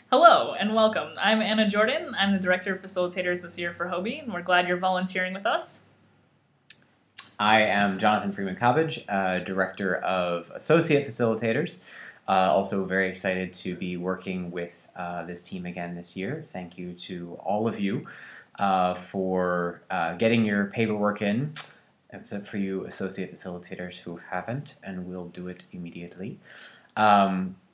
Hello and welcome. I'm Anna Jordan. I'm the Director of Facilitators this year for HOBY, and we're glad you're volunteering with us. I am Jonathan Freeman-Cobbage, Director of Associate Facilitators. Also very excited to be working with this team again this year. Thank you to all of you for getting your paperwork in, except for you Associate Facilitators who haven't, and will do it immediately.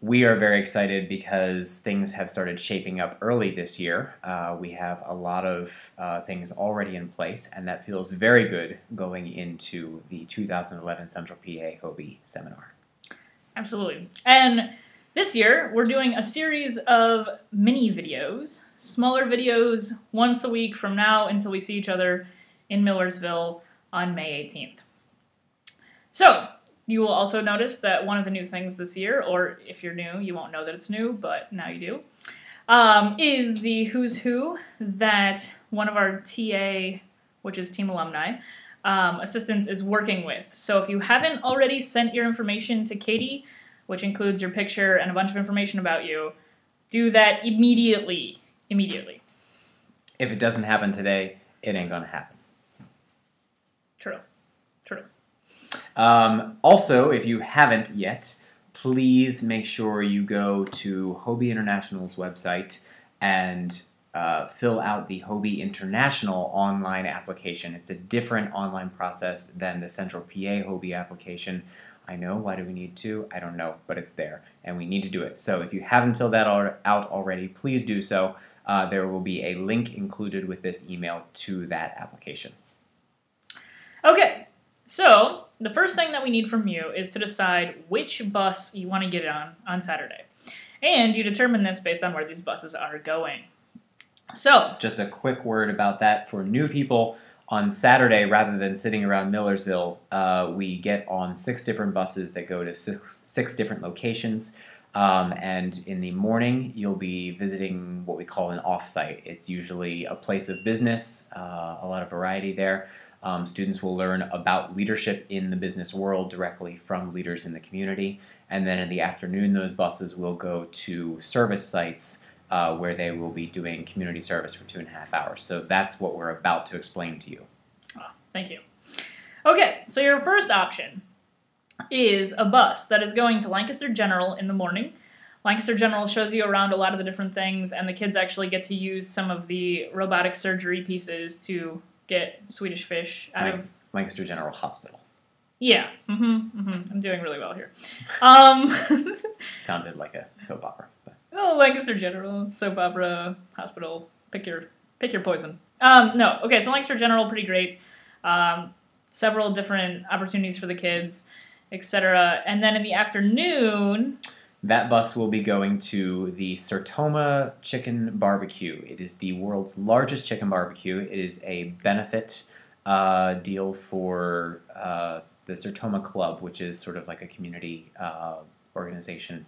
We are very excited because things have started shaping up early this year. We have a lot of things already in place, and that feels very good going into the 2011 Central PA HOBY seminar. Absolutely. And this year, we're doing a series of mini videos, smaller videos, once a week from now until we see each other in Millersville on May 18th. So, you will also notice that one of the new things this year, or if you're new, you won't know that it's new, but now you do, is the Who's Who that one of our TA, which is Team Alumni, assistants is working with. So if you haven't already sent your information to Katie, which includes your picture and a bunch of information about you, do that immediately. Immediately. If it doesn't happen today, it ain't gonna happen. True. True. Also, if you haven't yet, please make sure you go to HOBY International's website and fill out the HOBY International online application. It's a different online process than the Central PA HOBY application. I know, why do we need to? I don't know, but it's there, and we need to do it. So if you haven't filled that out already, please do so. There will be a link included with this email to that application. Okay, so the first thing that we need from you is to decide which bus you want to get on Saturday. And you determine this based on where these buses are going. So, just a quick word about that for new people. On Saturday, rather than sitting around Millersville, we get on 6 different buses that go to six different locations. And in the morning, you'll be visiting what we call an off-site. It's usually a place of business, a lot of variety there. Students will learn about leadership in the business world directly from leaders in the community. And then in the afternoon, those buses will go to service sites where they will be doing community service for 2.5 hours. So that's what we're about to explain to you. Oh, thank you. Okay, so your first option is a bus that is going to Lancaster General in the morning. Lancaster General shows you around a lot of the different things, and the kids actually get to use some of the robotic surgery pieces to get Swedish fish out of Lancaster General Hospital. Yeah, I'm doing really well here. Sounded like a soap opera. But. Oh, Lancaster General, soap opera, hospital, pick your poison. No, okay, so Lancaster General, pretty great. Several different opportunities for the kids, etc. And then in the afternoon, that bus will be going to the Sertoma Chicken Barbecue. It is the world's largest chicken barbecue. It is a benefit deal for the Sertoma Club, which is sort of like a community organization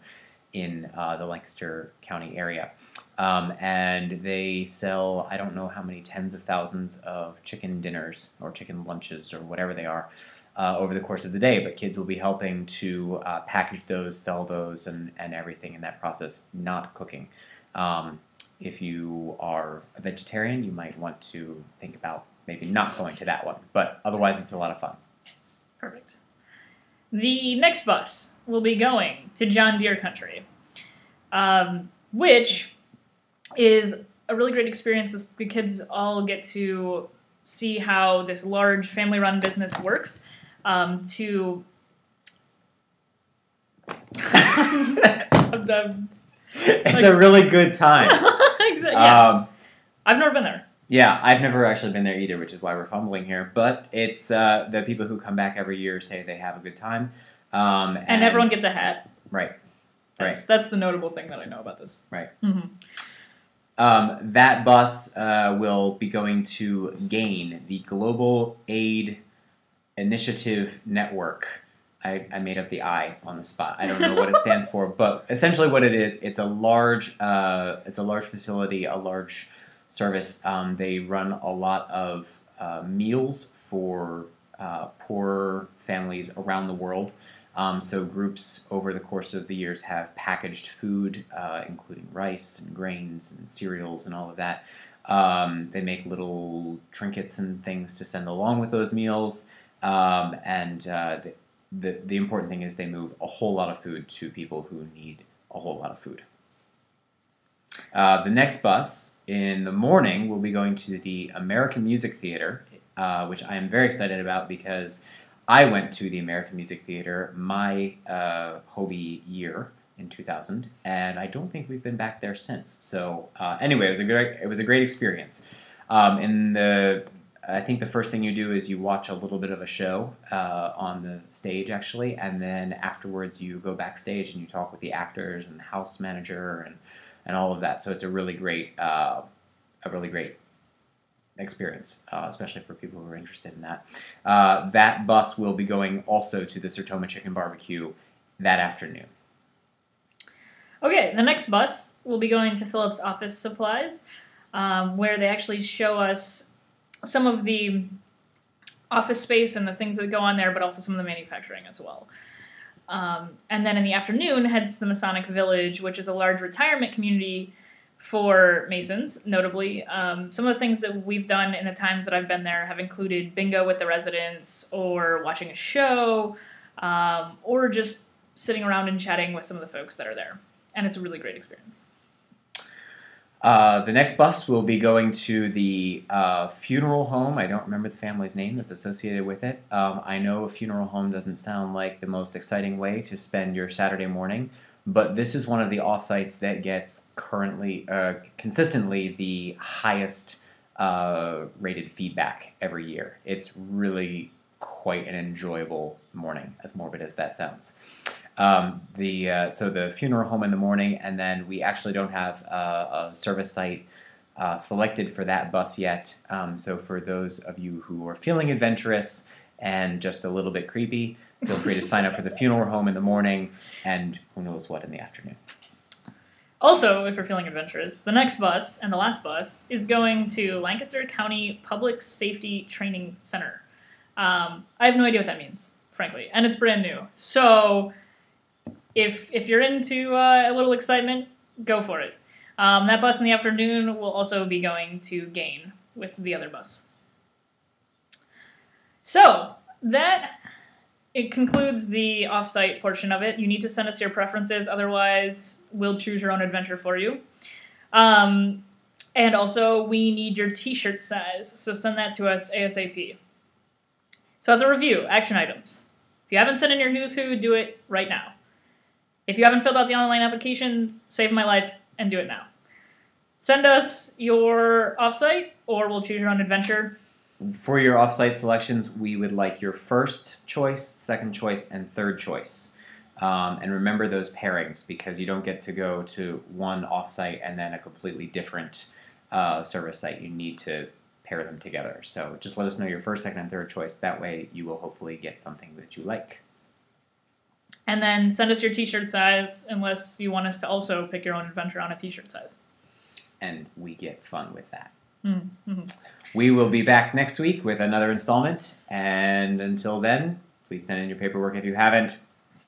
in the Lancaster County area. And they sell, I don't know how many tens of thousands of chicken dinners or chicken lunches or whatever they are over the course of the day, but kids will be helping to package those, sell those, and everything in that process, not cooking. If you are a vegetarian, you might want to think about maybe not going to that one, but otherwise it's a lot of fun. Perfect. The next bus will be going to John Deere Country, which is a really great experience. The kids all get to see how this large family-run business works. It's a really good time. Yeah. I've never been there. Yeah, I've never actually been there either, which is why we're fumbling here. But it's the people who come back every year say they have a good time. And everyone gets a hat. Right. That's the notable thing that I know about this. Right. That bus will be going to GAIN, the Global Aid Initiative Network. I made up the I on the spot. I don't know what it stands for, but essentially what it is, it's a large facility, a large service. They run a lot of meals for poor families around the world. So groups over the course of the years have packaged food, including rice and grains and cereals and all of that. They make little trinkets and things to send along with those meals. The important thing is they move a whole lot of food to people who need a whole lot of food. The next bus in the morning will be going to the American Music Theater, which I am very excited about because I went to the American Music Theater my HOBY year in 2000, and I don't think we've been back there since. So anyway, it was a great experience. I think the first thing you do is you watch a little bit of a show on the stage, actually, and then afterwards you go backstage and you talk with the actors and the house manager and all of that. So it's a really great experience, especially for people who are interested in that. That bus will be going also to the Sertoma Chicken Barbecue that afternoon. Okay, the next bus will be going to Phillips Office Supplies, where they actually show us some of the office space and the things that go on there, but also some of the manufacturing as well. And then in the afternoon, heads to the Masonic Village, which is a large retirement community for Masons, notably. Some of the things that we've done in the times that I've been there have included bingo with the residents, or watching a show, or just sitting around and chatting with some of the folks that are there. And it's a really great experience. The next bus will be going to the funeral home. I don't remember the family's name that's associated with it. I know a funeral home doesn't sound like the most exciting way to spend your Saturday morning, but this is one of the offsites that gets consistently the highest rated feedback every year. It's really quite an enjoyable morning, as morbid as that sounds. So the funeral home in the morning, and then we actually don't have a service site selected for that bus yet. So for those of you who are feeling adventurous and just a little bit creepy, feel free to sign up for the funeral home in the morning and who knows what in the afternoon. Also, if you're feeling adventurous, the next bus and the last bus is going to Lancaster County Public Safety Training Center. I have no idea what that means, frankly, and it's brand new. So if you're into a little excitement, go for it. That bus in the afternoon will also be going to Gain with the other bus. So it concludes the offsite portion of it. You need to send us your preferences, otherwise we'll choose your own adventure for you. And also, we need your t-shirt size, so send that to us ASAP. So as a review, action items. If you haven't sent in your Who's Who, do it right now. If you haven't filled out the online application, save my life and do it now. Send us your offsite, or we'll choose your own adventure. For your offsite selections, we would like your first choice, second choice, and third choice. And remember those pairings, because you don't get to go to one offsite and then a completely different service site. You need to pair them together. So just let us know your first, second, and third choice. That way you will hopefully get something that you like. And then send us your t-shirt size, unless you want us to also pick your own adventure on a t-shirt size. And we get fun with that. Mm-hmm. We will be back next week with another installment. And until then, please send in your paperwork if you haven't.